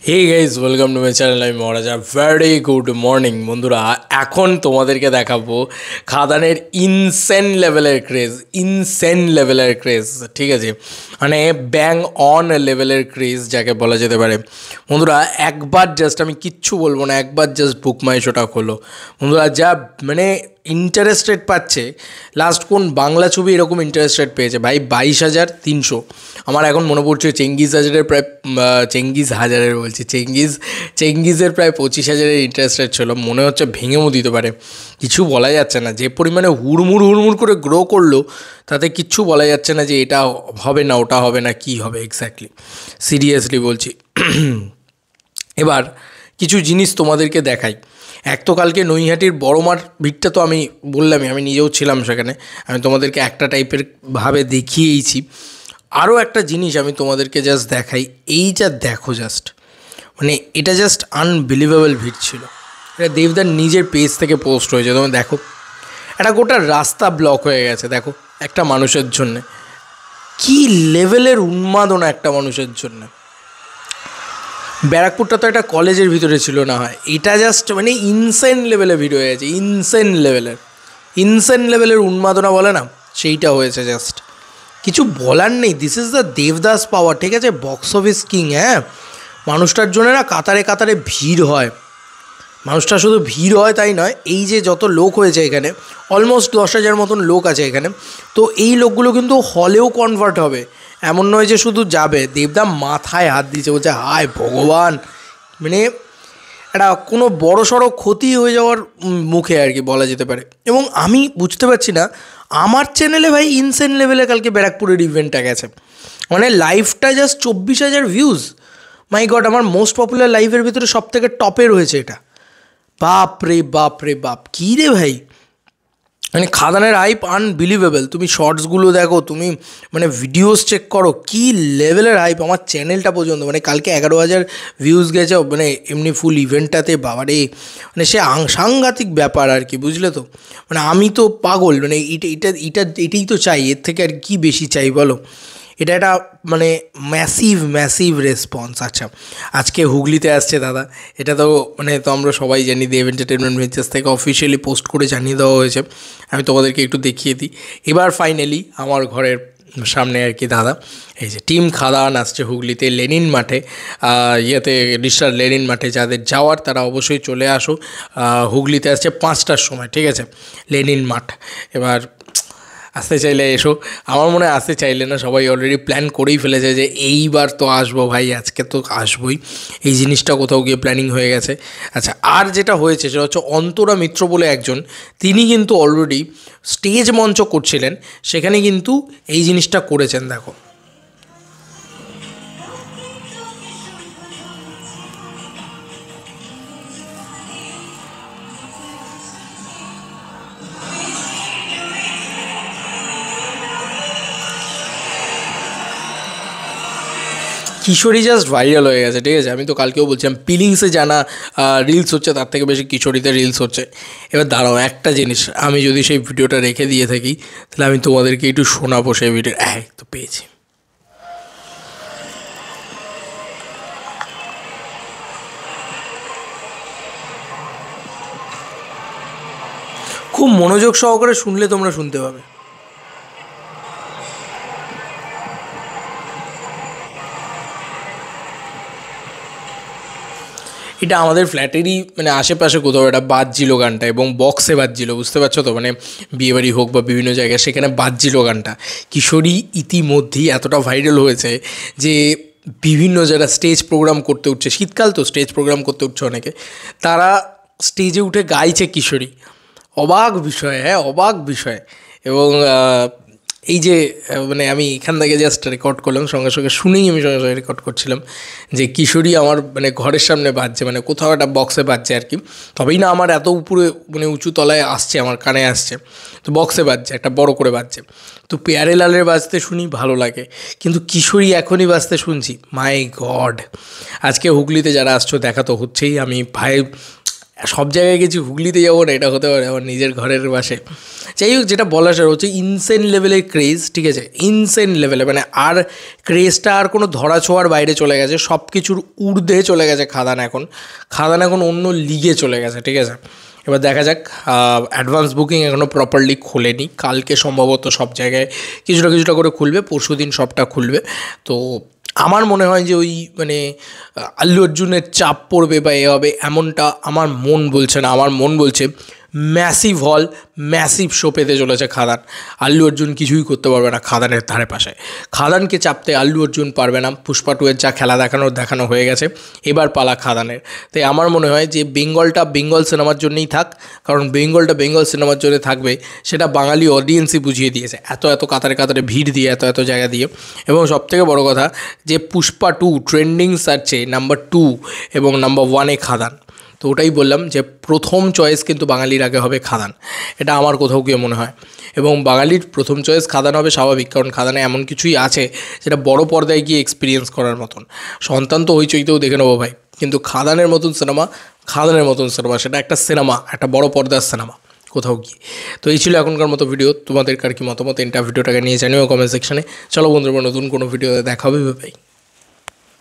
Hey guys welcome to my channel. আমি Maharaja. Very good morning বন্ধুরা। এখন তোমাদেরকে দেখাবো খাদানের ইনসেন লেভেলের ক্রেজ, ঠিক আছে, মানে ব্যাং অন লেভেলের ক্রেজ যাকে বলা যেতে পারে। বন্ধুরা একবার জাস্ট, আমি কিচ্ছু বলবো না, একবার জাস্ট বুক মাই শোটা খোলো বন্ধুরা। যা মানে ইন্টারেস্টেড পাচ্ছে, লাস্ট কোন বাংলা ছবি এরকম ইন্টারেস্টেড পেয়েছে ভাই? 22,300। আমার এখন মনে পড়ছে চেঙ্গিজের প্রায় 25,000-এর ইন্টারেস্টেড ছিল। মনে হচ্ছে ভেঙেও দিতে পারে, কিছু বলা যাচ্ছে না। যে পরিমাণে হুড়মুড় করে গ্রো করলো, তাতে কিচ্ছু বলা যাচ্ছে না যে এটা হবে না, ওটা হবে না, কি হবে এক্স্যাক্টলি, সিরিয়াসলি বলছি। এবার কিছু জিনিস তোমাদেরকে দেখাই। এক তো কালকে নৈহাটির বড় মাঠ ভিড়টা তো আমি বললামই, আমি নিজেও ছিলাম সেখানে। আমি তোমাদেরকে একটা টাইপের ভাবে দেখিয়েইছি। আরও একটা জিনিস আমি তোমাদেরকে জাস্ট দেখাই, এই যা দেখো জাস্ট, মানে এটা জাস্ট আনবিলিভেবল ভিড় ছিল। এটা দেবদার নিজের পেজ থেকে পোস্ট হয়েছে, তোমরা দেখো। একটা গোটা রাস্তা ব্লক হয়ে গেছে দেখো একটা মানুষের জন্যে। কী লেভেলের উন্মাদনা একটা মানুষের জন্যে। ব্যারাকপুরটা তো একটা কলেজের ভিতরে ছিল না হয়, এটা জাস্ট মানে ইনসেন লেভেলে ভিড় হয়ে গেছে। ইনসেন লেভেলের উন্মাদনা বলে না, সেইটা হয়েছে জাস্ট। কিছু বলার নেই। দিস ইজ দ্য দেবদাস পাওয়ার, ঠিক আছে, বক্স অফিস কিং। হ্যাঁ, মানুষটার জন্য না কাতারে কাতারে ভিড় হয়। মানুষটা শুধু ভিড় হয় তাই নয়, এই যে যত লোক হয়েছে এখানে, অলমোস্ট 10,000 মতন লোক আছে এখানে, তো এই লোকগুলো কিন্তু হলেও কনভার্ট হবে। এমন নয় যে শুধু যাবে। দেবদা মাথায় হাত দিয়েছে, বলছে হায় ভগবান, মানে একটা কোনো বড় সড়ো ক্ষতি হয়ে যাওয়ার মুখে আর কি বলা যেতে পারে। এবং আমি বুঝতে পারছি না, আমার চ্যানেলে ভাই ইনসেন লেভেলে কালকে ব্যারাকপুরের ইভেন্টটা গেছে, মানে লাইভটা জাস্ট 24,000 ভিউজ। মাই গড, আমার মোস্ট পপুলার লাইভের ভিতরে সব থেকে টপে রয়েছে এটা। বাপ রে বাপ, কী রে ভাই, মানে খাদানের হাইপ আনবিলিভেবল। তুমি শর্টসগুলো দেখো, তুমি মানে ভিডিওস চেক করো, কী লেভেলের হাইপ। আমার চ্যানেলটা পর্যন্ত, মানে কালকে 11,000 ভিউজ গেছে, মানে এমনি ফুল ইভেন্টটাতে। বাবারে, মানে সে সাংঘাতিক ব্যাপার আর কি, বুঝলে তো। মানে আমি তো পাগল, মানে এটাই তো চাই, এর থেকে আর কি বেশি চাই বলো। এটা একটা মানে ম্যাসিভ রেসপন্স। আচ্ছা, আজকে হুগলিতে আসছে দাদা, এটা তো মানে তো আমরা সবাই জানি, দেব এন্টারটেনমেন্ট ভেঞ্চার্স থেকে অফিসিয়ালি পোস্ট করে জানিয়ে দেওয়া হয়েছে। আমি তোমাদেরকে একটু দেখিয়ে দিই। এবার ফাইনালি আমার ঘরের সামনে আর কি দাদা, এই যে টিম খাদান আসছে হুগলিতে লেনিন মাঠে, রিস্টার লেনিন মাঠে। যাদের যাওয়ার তারা অবশ্যই চলে আসো। হুগলিতে আসছে 5টার সময়, ঠিক আছে, লেনিন মাঠ। এবার আসতে চাইলে এসো। আমার মনে হয় আসতে চাইলে না, সবাই অলরেডি প্ল্যান করেই ফেলেছে যে এইবার তো আসবো ভাই, আজকে তো আসবোই। এই জিনিসটা কোথাও গিয়ে প্ল্যানিং হয়ে গেছে। আচ্ছা, আর যেটা হয়েছে সেটা হচ্ছে অন্তরা মিত্র বলে একজন, তিনি কিন্তু অলরেডি স্টেজ মঞ্চ করছিলেন, সেখানে কিন্তু এই জিনিসটা করেছেন দেখো। কিশোরী জাস্ট ভাইরাল হয়ে গেছে, ঠিক আছে। আমি তো কালকেও বলছিলাম, পিলিংসে জানা রিলস হচ্ছে, তার থেকে বেশি কিশোরীতে রিলস হচ্ছে। এবার দাঁড়াও, একটা জিনিস, আমি যদি সেই ভিডিওটা রেখে দিয়ে থাকি, তাহলে আমি তোমাদেরকে একটু শোনাবো সেই ভিডিও। তো পেয়েছি। খুব মনোযোগ সহকারে শুনলে তোমরা শুনতে পাবে। এটা আমাদের ফ্ল্যাটেরই মানে আশেপাশে কোথাও এটা বাজছিল গানটা, এবং বক্সে বাজছিল, বুঝতে পারছো তো, মানে বিয়েবাড়ি হোক বা বিভিন্ন জায়গায় সেখানে বাজছিল গানটা। কিশোরী ইতিমধ্যেই এতটা ভাইরাল হয়েছে যে বিভিন্ন যারা স্টেজ প্রোগ্রাম করতে উঠছে, শীতকাল তো স্টেজ প্রোগ্রাম করতে উঠছে অনেকে, তারা স্টেজে উঠে গাইছে কিশোরী। অবাক বিষয়, হ্যাঁ অবাক বিষয়। এবং এই যে মানে আমি এখান থেকে জাস্ট রেকর্ড করলাম, সঙ্গে সঙ্গে শুনেই আমি সঙ্গে সঙ্গে রেকর্ড করছিলাম যে কিশোরী আমার মানে ঘরের সামনে বাজছে, মানে কোথাও একটা বক্সে বাজছে আর কি। তবেই না আমার এত উপরে মানে উঁচু তলায় আসছে, আমার কানে আসছে, তো বক্সে বাজছে, একটা বড় করে বাজছে। তো পেয়ারে লালের বাজতে শুনি ভালো লাগে, কিন্তু কিশোরী এখনই বাজতে শুনছি, মাই গড। আজকে হুগলিতে যারা আসছো দেখা তো হচ্ছেই। আমি ভাই সব জায়গায় গেছি, হুগলিতে যাবো না, এটা হতে পারে আমার নিজের ঘরের পাশে। যাই হোক, যেটা বলার হচ্ছে ইনসেন লেভেলের ক্রেজ, ঠিক আছে, ইনসেন লেভেলে, মানে আর ক্রেজটা আর কোনো ধরা ছোঁয়ার বাইরে চলে গেছে, সব কিছুর ঊর্ধ্বে চলে গেছে খাদান এখন অন্য লিগে চলে গেছে, ঠিক আছে। এবার দেখা যাক, অ্যাডভান্স বুকিং এখনও প্রপারলি খোলেনি, কালকে সম্ভবত সব জায়গায় কিছুটা করে খুলবে, পরশু দিন সবটা খুলবে। তো আমার মনে হয় যে ওই মানে আল্লু অর্জুনের চাপ পড়বে বা এ হবে এমনটা আমার মন বলছে না। আমার মন বলছে ম্যাসিভ হল, ম্যাসিভ শো পেতে চলেছে খাদান। আল্লু অর্জুন কিছুই করতে পারবে না খাদানের ধারে পাশে। খাদানকে চাপতে আল্লু অর্জুন পারবে না। পুষ্পা 2 এর যা খেলা দেখানো হয়ে গেছে, এবার পালা খাদানের। তাই আমার মনে হয় যে বেঙ্গলটা বেঙ্গল সিনেমার জন্যই থাক, কারণ বেঙ্গলটা বেঙ্গল সিনেমার জন্য থাকবে, সেটা বাঙালি অডিয়েন্সই বুঝিয়ে দিয়েছে এত কাতারে ভিড় দিয়ে, এত জায়গা দিয়ে। এবং সবথেকে বড় কথা যে পুষ্পা 2 ট্রেন্ডিং সার্চে নাম্বার 2 এবং নাম্বার 1-এ খাদান। তো ওটাই বললাম যে প্রথম চয়েস কিন্তু বাঙালির আগে হবে খাদান, এটা আমার কোথাও গিয়ে মনে হয়। এবং বাঙালির প্রথম চয়েস খাদান হবে স্বাভাবিক, কারণ খাদানে এমন কিছুই আছে যেটা বড় পর্দায় গিয়ে এক্সপিরিয়েন্স করার মতন। সন্তান তো হইচইতেও দেখে নেবো ভাই, কিন্তু খাদানের মতন সিনেমা সেটা একটা সিনেমা, একটা বড় পর্দার সিনেমা কোথাও গিয়ে। তো এই ছিল এখনকার মতো ভিডিও। তোমাদের কার কি মতামত ভিডিওটাকে নিয়ে জানিও কমেন্ট সেকশনে। চলো বন্ধুরা, নতুন কোনো ভিডিওতে দেখা হবে ভাই।